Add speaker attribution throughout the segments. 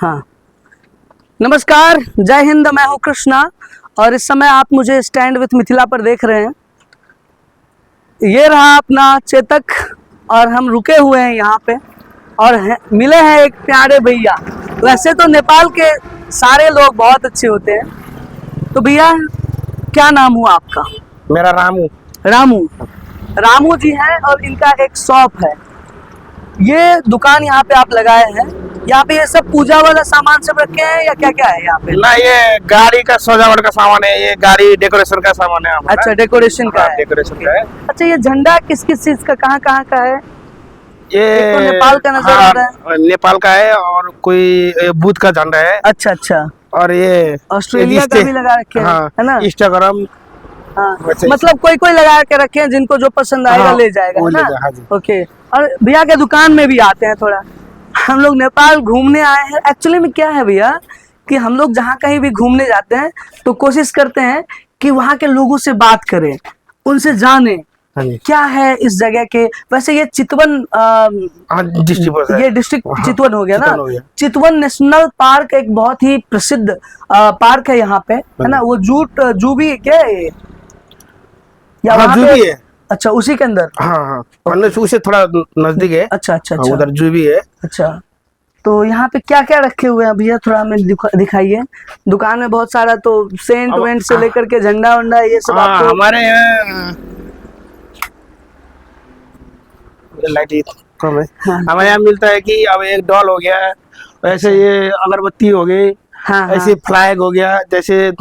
Speaker 1: हाँ, नमस्कार, जय हिंद। मैं हूँ कृष्णा और इस समय आप मुझे स्टैंड विथ मिथिला पर देख रहे हैं। ये रहा अपना चेतक और हम रुके हुए हैं यहाँ पे और मिले हैं एक प्यारे भैया। वैसे तो नेपाल के सारे लोग बहुत अच्छे होते हैं। तो भैया, क्या नाम हुआ आपका?
Speaker 2: मेरा रामू।
Speaker 1: रामू जी हैं और इनका एक शॉप है। ये दुकान यहाँ पे आप लगाए हैं। यहाँ पे ये सब पूजा वाला सामान सब रखे हैं या क्या क्या है यहाँ पे?
Speaker 2: ना, ये गाड़ी का सजावट का सामान है, ये गाड़ी डेकोरेशन का सामान है हमारा।
Speaker 1: अच्छा, डेकोरेशन का है।
Speaker 2: डेकोरेशन का है।
Speaker 1: अच्छा, ये झंडा किस किस चीज का, कहाँ का है?
Speaker 2: ये
Speaker 1: एक तो नेपाल का नजर आ रहा है।
Speaker 2: नेपाल का है और कोई बुद्ध का झंडा है।
Speaker 1: अच्छा।
Speaker 2: और ये
Speaker 1: ऑस्ट्रेलिया का भी लगा रखे हैं,
Speaker 2: हाँ,
Speaker 1: है ना?
Speaker 2: इंस्टाग्राम।
Speaker 1: हाँ,
Speaker 2: वैसे
Speaker 1: मतलब कोई लगा के रखे हैं, जिनको जो पसंद आएगा ले जाएगा, है ना?
Speaker 2: हाँ जी।
Speaker 1: ओके। और भैया के दुकान में भी आते हैं थोड़ा। हम लोग नेपाल घूमने आए हैं। एक्चुअली में क्या है भैया कि हम लोग जहाँ कहीं भी घूमने जाते हैं तो कोशिश करते हैं कि वहाँ के लोगों से बात करें, उनसे जाने क्या है इस जगह के। वैसे ये चितवन ये डिस्ट्रिक्ट चितवन हो गया ना? चितवन नेशनल पार्क एक बहुत ही प्रसिद्ध पार्क है यहाँ पे, है ना? वो जू भी क्या है ये? या वहाँ
Speaker 2: जू भी है।
Speaker 1: अच्छा, उसी के अंदर?
Speaker 2: हाँ, उसे थोड़ा नजदीक है।
Speaker 1: अच्छा।
Speaker 2: उधर जू भी है।
Speaker 1: अच्छा, तो यहाँ पे क्या क्या रखे हुए हैं भैया, थोड़ा हमें दिखाइए। दुकान में बहुत सारा तो सेंट वेंट से लेकर के झंडा वंडा ये सब आपको।
Speaker 2: हमारे यहाँ लाइट कम है। हमारे यहाँ मिलता है कि अब एक डॉल हो गया, ऐसे ये अगरबत्ती हो गई, ऐसे फ्लैग हो गया, जैसे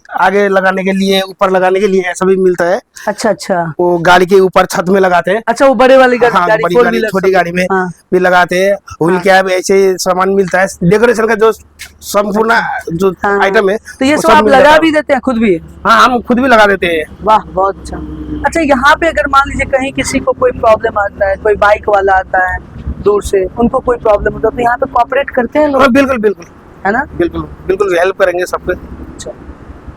Speaker 2: आगे लगाने के लिए, ऊपर लगाने के लिए ऐसा भी मिलता है। अच्छा। वो गाड़ी के ऊपर छत में लगाते हैं।
Speaker 1: अच्छा, वो बड़े वाली गाड़ी,
Speaker 2: हाँ, बड़ी गाड़ी, छोटी गाड़ी में भी लगाते हैं। व्हील कैप ऐसे सामान मिलता है। डेकोरेशन का जो संपूर्ण जो आइटम है,
Speaker 1: तो ये सब आप लगा भी देते हैं खुद भी?
Speaker 2: हाँ, हम खुद भी लगा देते हैं।
Speaker 1: वाह, बहुत अच्छा। अच्छा, यहाँ पे अगर मान लीजिए कहीं किसी को कोई प्रॉब्लम आता है, कोई बाइक वाला आता है दूर से, उनको कोई प्रॉब्लम होता है तो यहाँ पे कोऑपरेट करते हैं लोग?
Speaker 2: बिल्कुल,
Speaker 1: है ना?
Speaker 2: बिल्कुल हेल्प करेंगे सबके।
Speaker 1: अच्छा,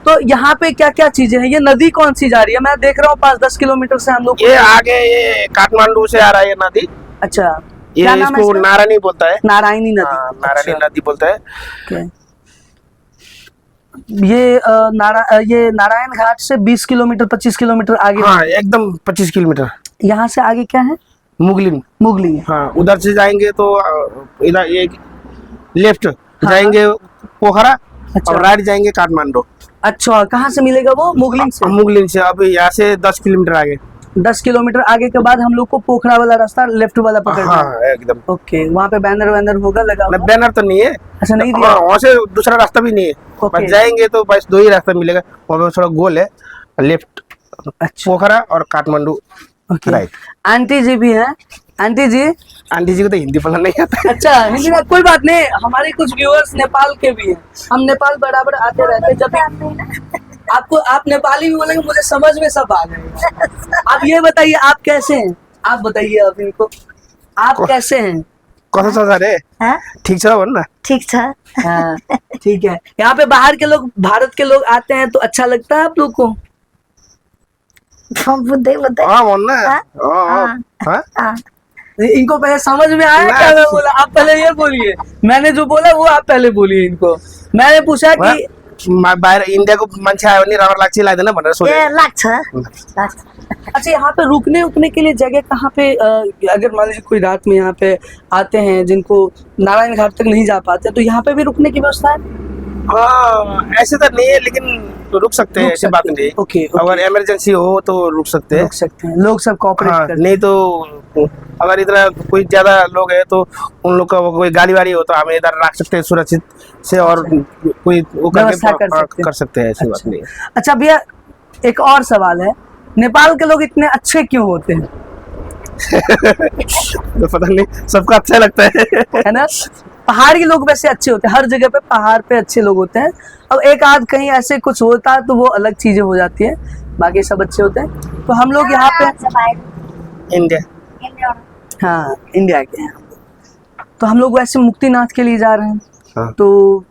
Speaker 1: तो यहाँ पे क्या क्या चीजें हैं? ये नदी कौन सी जा रही है? मैं देख रहा हूँ 5-10 किलोमीटर से हम लोग।
Speaker 2: ये आगे ये काठमांडू से आ रहा है ये नदी।
Speaker 1: अच्छा,
Speaker 2: ये
Speaker 1: क्या नाम है
Speaker 2: इसको? नारायणी बोलता है।
Speaker 1: नारायणी नदी।
Speaker 2: नारायणी नदी बोलता है।
Speaker 1: ये नारायण घाट से 20 किलोमीटर 25 किलोमीटर आगे?
Speaker 2: हाँ, एकदम 25 किलोमीटर।
Speaker 1: यहाँ से आगे क्या है? मुगलिंग।
Speaker 2: हाँ, उधर से जाएंगे तो इधर ये लेफ्ट जाएंगे पोखरा। अच्छा। और राइट जाएंगे काठमांडू।
Speaker 1: अच्छा, कहाँ से मिलेगा वो? मुगलिंग से।
Speaker 2: अब यहाँ से 10 किलोमीटर आगे।
Speaker 1: 10 किलोमीटर आगे के बाद हम लोग को पोखरा वाला रास्ता लेफ्ट वाला पकड़ना है।
Speaker 2: हाँ, एकदम।
Speaker 1: ओके, वहाँ पे बैनर होगा लगा हुआ?
Speaker 2: बैनर तो नहीं है।
Speaker 1: अच्छा, नहीं दिया?
Speaker 2: वहाँ से दूसरा रास्ता भी नहीं है। बस जाएंगे तो बस 2 ही रास्ता मिलेगा। वहाँ पे थोड़ा गोल है, लेफ्ट पोखरा और काठमांडू राइट।
Speaker 1: आंटी जी भी है। आंटी जी
Speaker 2: को तो हिंदी बोलना नहीं आता।
Speaker 1: अच्छा, हिंदी में कोई बात नहीं। हमारे कुछ व्यूअर्स नेपाल के भी हैं। हम नेपाल बराबर आते रहते। जब आप नेपाली भी बोलेंगे मुझे समझ में सब आ जाएगा। आप ये बताइए, आप कैसे हैं? आप बताइए अब इनको, आप कैसे हैं?
Speaker 2: कौन सा रे? ठीक है बोल ना।
Speaker 1: ठीक है। हाँ, ठीक है। यहाँ पे बाहर के लोग, भारत के लोग आते हैं तो अच्छा लगता है आप लोग को? इनको पहले समझ में आया क्या मैं बोला? आप पहले ये बोलिए, मैंने जो बोला वो आप पहले बोलिए इनको। मैंने पूछा कि
Speaker 2: बाहर इंडिया को मान्छे आयो भने राम्रो लाग्छ लाग्दैन भनेर सोचे।
Speaker 1: लाग्छ। अच्छा, यहाँ पे रुकने के लिए जगह कहाँ पे? अगर मान लीजिए कोई रात में यहाँ पे आते हैं, जिनको नारायण घाट तक नहीं जा पाते, तो यहाँ पे भी रुकने की व्यवस्था है?
Speaker 2: हाँ, ऐसे तो नहीं है, लेकिन तो रुक सकते हैं, ऐसी बात नहीं।
Speaker 1: ओके।
Speaker 2: अगर इमरजेंसी हो तो रुक सकते हैं।
Speaker 1: लोग सब कोऑपरेट करते हैं।
Speaker 2: नहीं तो अगर इतना कोई ज्यादा लोग है तो उन लोग का कोई गाड़ी वाड़ी हो तो हमें इधर रख सकते हैं सुरक्षित से, और कोई वो कर सकते हैं, ऐसी बात नहीं।
Speaker 1: अच्छा भैया, एक और सवाल है, नेपाल के लोग इतने अच्छे क्यों होते हैं?
Speaker 2: तो पता नहीं, सबका अच्छा लगता है
Speaker 1: ना? पहाड़ के लोग वैसे अच्छे होते हैं, हर जगह पे पहाड़ पे अच्छे लोग होते हैं। अब एक आध कहीं ऐसे कुछ होता है तो वो अलग चीजें हो जाती है, बाकी सब अच्छे होते हैं। तो हम लोग यहाँ पे इंडिया के हैं, तो हम लोग वैसे मुक्तिनाथ के लिए जा रहे हैं। तो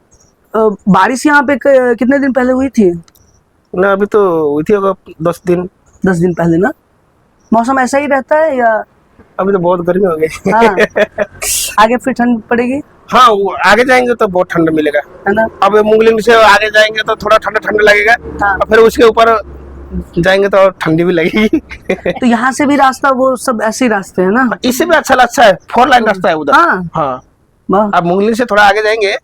Speaker 1: बारिश यहाँ पे कितने दिन पहले हुई थी?
Speaker 2: ना, अभी तो हुई थी होगा 10 दिन
Speaker 1: पहले ना। मौसम ऐसा ही रहता है या?
Speaker 2: अभी तो बहुत गर्मी हो गई।
Speaker 1: आगे फिर ठंड पड़ेगी।
Speaker 2: हाँ वो आगे जाएंगे तो बहुत ठंड मिलेगा,
Speaker 1: है ना।
Speaker 2: अब मुंगलिंग से आगे जाएंगे तो थोड़ा ठंडा ठंडा लगेगा,
Speaker 1: हाँ।
Speaker 2: और फिर उसके ऊपर जाएंगे तो और ठंडी भी लगेगी।
Speaker 1: तो यहाँ से भी रास्ता वो सब ऐसे ही रास्ते है ना।
Speaker 2: इससे भी अच्छा है, 4 लाइन रास्ता है उधर।
Speaker 1: हाँ।
Speaker 2: हाँ
Speaker 1: वाह।
Speaker 2: अब मुंगलिंग से थोड़ा आगे जाएंगे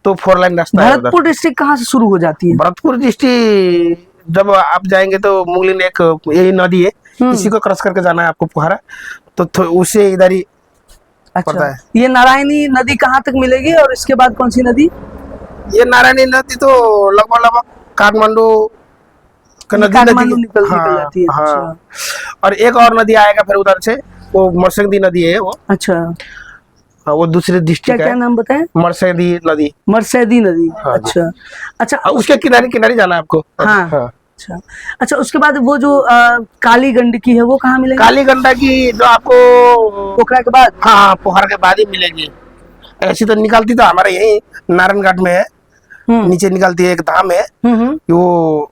Speaker 2: तो 4 लाइन रास्ता है उधर।
Speaker 1: भरतपुर डिस्ट्रिक्ट कहाँ से शुरू हो जाती है?
Speaker 2: भरतपुर डिस्ट्रिक्ट जब आप जाएंगे तो मुंगलिंग एक यही नदी है, इसी को क्रॉस करके जाना है आपको पोखरा, तो उससे इधर ही पड़ता है।
Speaker 1: ये नारायणी नदी कहाँ तक मिलेगी और इसके बाद कौन सी नदी?
Speaker 2: ये नारायणी नदी तो लगभग काठमांडू का नदी
Speaker 1: निकल जाती है।
Speaker 2: हाँ। और एक और नदी आएगा फिर उधर से, वो मरसंदी नदी है वो।
Speaker 1: अच्छा।
Speaker 2: हाँ, वो दूसरे डिस्ट्रिक्ट
Speaker 1: क्या नाम बताएं?
Speaker 2: मरसंदी नदी।
Speaker 1: मरसंदी नदी।
Speaker 2: हाँ,
Speaker 1: अच्छा अच्छा।
Speaker 2: उसके किनारे किनारे जाना है आपको।
Speaker 1: हाँ। अच्छा अच्छा। उसके बाद वो जो काली गंडकी है वो कहाँ मिलेगी?
Speaker 2: काली गंडकी जो आपको
Speaker 1: पोखरा के बाद।
Speaker 2: हाँ पोखरा के बाद ही मिलेगी। ऐसी तो निकलती तो हमारे यही नारायण घाट में है, नीचे निकलती है, एक धाम है वो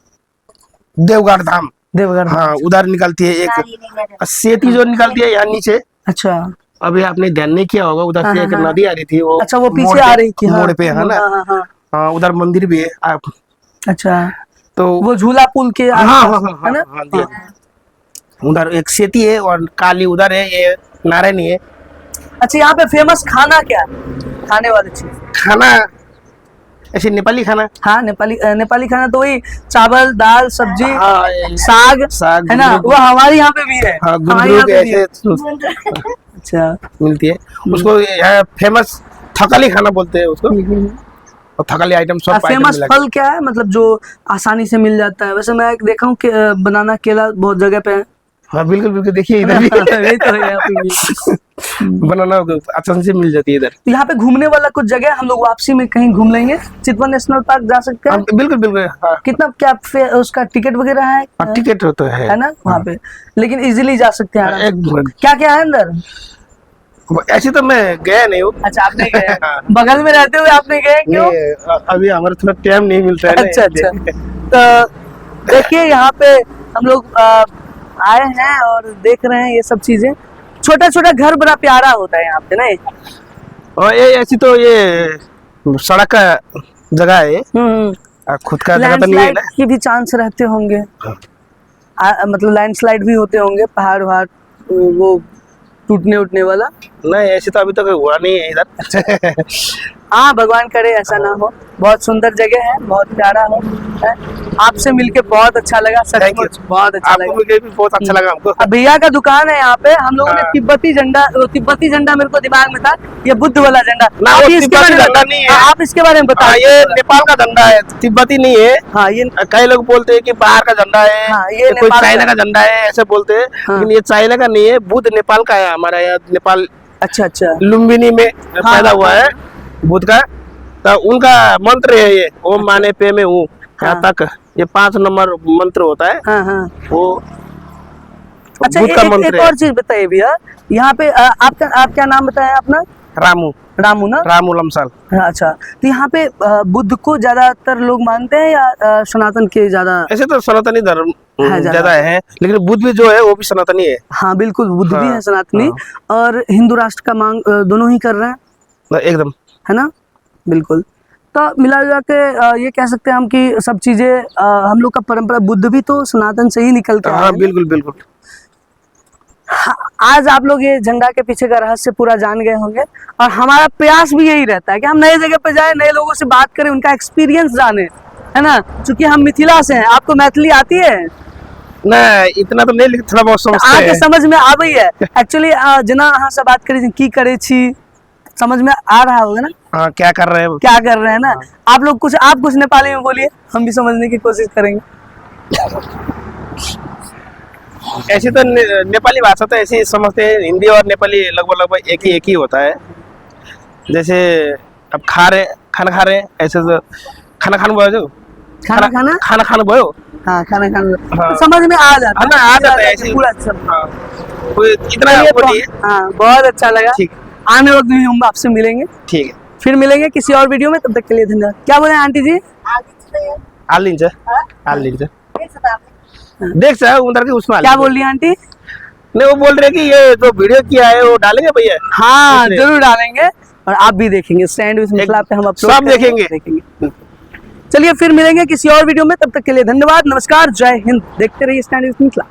Speaker 2: देवघाट धाम।
Speaker 1: देवघाट।
Speaker 2: हाँ उधर निकलती है एक सेती जो निकलती है यहाँ नीचे।
Speaker 1: अच्छा।
Speaker 2: अभी आपने ध्यान नहीं किया होगा, उधर से एक नदी आ रही थी वो।
Speaker 1: अच्छा वो पीछे आ रही थी
Speaker 2: मोड़ पे है ना। हाँ उधर मंदिर भी है आप।
Speaker 1: अच्छा
Speaker 2: तो
Speaker 1: वो झूला पुल के
Speaker 2: है ना। उधर एक सेती है और काली उधर है, ये नारायणी है।
Speaker 1: अच्छा यहाँ पे फेमस खाना क्या है, खाने वाली चीज?
Speaker 2: खाना ऐसे नेपाली खाना।
Speaker 1: हाँ नेपाली खाना तो वही चावल दाल सब्जी।
Speaker 2: हाँ,
Speaker 1: साग है ना, वो हमारे यहाँ पे भी है।
Speaker 2: हाँ, गुंदरुक ऐसे
Speaker 1: अच्छा
Speaker 2: मिलती है। उसको फेमस थकाली खाना बोलते हैं उसको, और थकाली आइटम सब।
Speaker 1: फेमस फल क्या है, मतलब जो आसानी से मिल जाता है? वैसे मैं देखा हूँ कि बनाना केला बहुत जगह पे है।
Speaker 2: हाँ बिल्कुल बिल्कुल, देखिए इधर भी
Speaker 1: यही तो है यहाँ पे
Speaker 2: बनाना आसानी से मिल जाती है इधर।
Speaker 1: तो यहाँ पे घूमने वाला कुछ जगह हम लोग वापसी में कहीं घूम लेंगे, चितवन नेशनल पार्क जा सकते हैं।
Speaker 2: बिल्कुल बिल्कुल। हाँ।
Speaker 1: कितना क्या उसका टिकट वगैरह है?
Speaker 2: टिकट तो है
Speaker 1: ना वहाँ पे, लेकिन इजीली जा सकते हैं।
Speaker 2: क्या
Speaker 1: क्या है अंदर?
Speaker 2: ऐसे तो मैं गया नहीं हूँ।
Speaker 1: अच्छा आपने गए? बगल में रहते हुए आपने गए? क्यों?
Speaker 2: अभी हमारा थोड़ा टाइम नहीं मिलता है।
Speaker 1: अच्छा अच्छा। तो देखिए यहाँ पे हम लोग आए हैं और देख रहे हैं ये सब चीजें। छोटा छोटा घर बड़ा प्यारा होता है यहाँ पे नहीं?
Speaker 2: और ये ऐसी तो ये सड़क का जगह है, खुद का जगह तो नहीं है ना।
Speaker 1: की भी चांस रहते होंगे। मतलब लैंडस्लाइड भी होते होंगे, पहाड़ वहाड़ वो टूटने उठने वाला?
Speaker 2: नहीं ऐसे तो अभी तक हुआ नहीं है इधर।
Speaker 1: हाँ भगवान करे ऐसा ना हो। बहुत सुंदर जगह है, बहुत प्यारा है। आपसे मिलके बहुत अच्छा लगा, सचमुच बहुत अच्छा लगा।
Speaker 2: मुझे भी बहुत अच्छा लगा हमको।
Speaker 1: भैया का दुकान है यहाँ पे। हम लोगों ने तिब्बती झंडा मेरे को दिमाग में था, ये बुद्ध वाला झंडा।
Speaker 2: झंडा नहीं है,
Speaker 1: आप इसके बारे में बताओ।
Speaker 2: ये नेपाल का झंडा है, तिब्बती नहीं है।
Speaker 1: हाँ ये
Speaker 2: कई लोग बोलते हैं कि बाहर का झंडा है।
Speaker 1: हाँ, ये
Speaker 2: कोई चाइना का झंडा है ऐसे बोलते हैं, लेकिन ये चाइना का नहीं है, बुद्ध नेपाल का है। हमारा यहाँ नेपाल
Speaker 1: अच्छा अच्छा
Speaker 2: लुम्बिनी में पैदा हुआ है बुद्ध का। तो उनका मंत्र है ये, ओम माने पे में हूँ यहाँ तक, ये 5 नंबर मंत्र होता है। वो
Speaker 1: अच्छा एक और चीज बताइए भैया, यहाँ पे आप क्या नाम बताया अपना? रामू ना? रामू लमसाल। अच्छा तो यहाँ पे बुद्ध को ज्यादातर लोग मानते हैं या सनातन के ज्यादा?
Speaker 2: ऐसे तो सनातनी धर्म ज्यादा है, लेकिन बुद्ध भी जो है वो भी सनातनी है।
Speaker 1: हाँ बिल्कुल, बुद्ध भी है सनातनी। और हिंदू राष्ट्र का मांग दोनों ही कर रहे हैं
Speaker 2: एकदम,
Speaker 1: है ना? बिल्कुल। तो मिला जुला के ये कह सकते हैं हम कि सब चीजें हम लोग का परंपरा बुद्ध भी तो सनातन से ही निकल के
Speaker 2: हाँ बिल्कुल बिल्कुल।
Speaker 1: आज आप लोग ये झंडा के पीछे का रहस्य पूरा जान गए होंगे, और हमारा प्रयास भी यही रहता है कि हम नए जगह पे जाए, नए लोगों से बात करें, उनका एक्सपीरियंस जाने, है ना? क्योंकि हम मिथिला से हैं। आपको मैथिली आती है?
Speaker 2: नहीं इतना तो नहीं, लेकिन थोड़ा बहुत समझते हैं।
Speaker 1: आगे समझ में आ गई है एक्चुअली। जना अहाँ से बात करी की करे छी, समझ में आ रहा होगा ना?
Speaker 2: हाँ क्या कर रहे हैं,
Speaker 1: क्या कर रहे हैं ना। आप लोग आप कुछ नेपाली में बोलिए, हम भी समझने की कोशिश करेंगे।
Speaker 2: ऐसी तो नेपाली भाषा तो ऐसे समझते हैं, हिंदी और नेपाली लगभग एक ही होता है। जैसे अब खाना खा रहे ऐसे तो खाना खाना भयो, खाना भयो।
Speaker 1: हाँ खाना खाना समझ में आ जाता है ऐसे पूरा सब।
Speaker 2: कोई इतना नहीं है।
Speaker 1: हाँ बहुत अच्छा लगा। आने वक्त भी हम आपसे मिलेंगे।
Speaker 2: ठीक है,
Speaker 1: फिर मिलेंगे किसी और वीडियो में, तब तक के लिए धन्यवाद। क्या बोले आंटी जी?
Speaker 2: देख सर उधर के उसमें
Speaker 1: क्या बोल रही है आंटी?
Speaker 2: नहीं वो बोल रहे कि ये जो वीडियो किया है वो डालेंगे भैया।
Speaker 1: हाँ जरूर डालेंगे। और आप भी देखेंगे स्टैंड विद मिथिला पे हम अपलोड
Speaker 2: सब देखेंगे।
Speaker 1: चलिए फिर मिलेंगे किसी और वीडियो में, तब तक के लिए धन्यवाद, नमस्कार, जय हिंद। देखते रहिए स्टैंड विद मिथिला।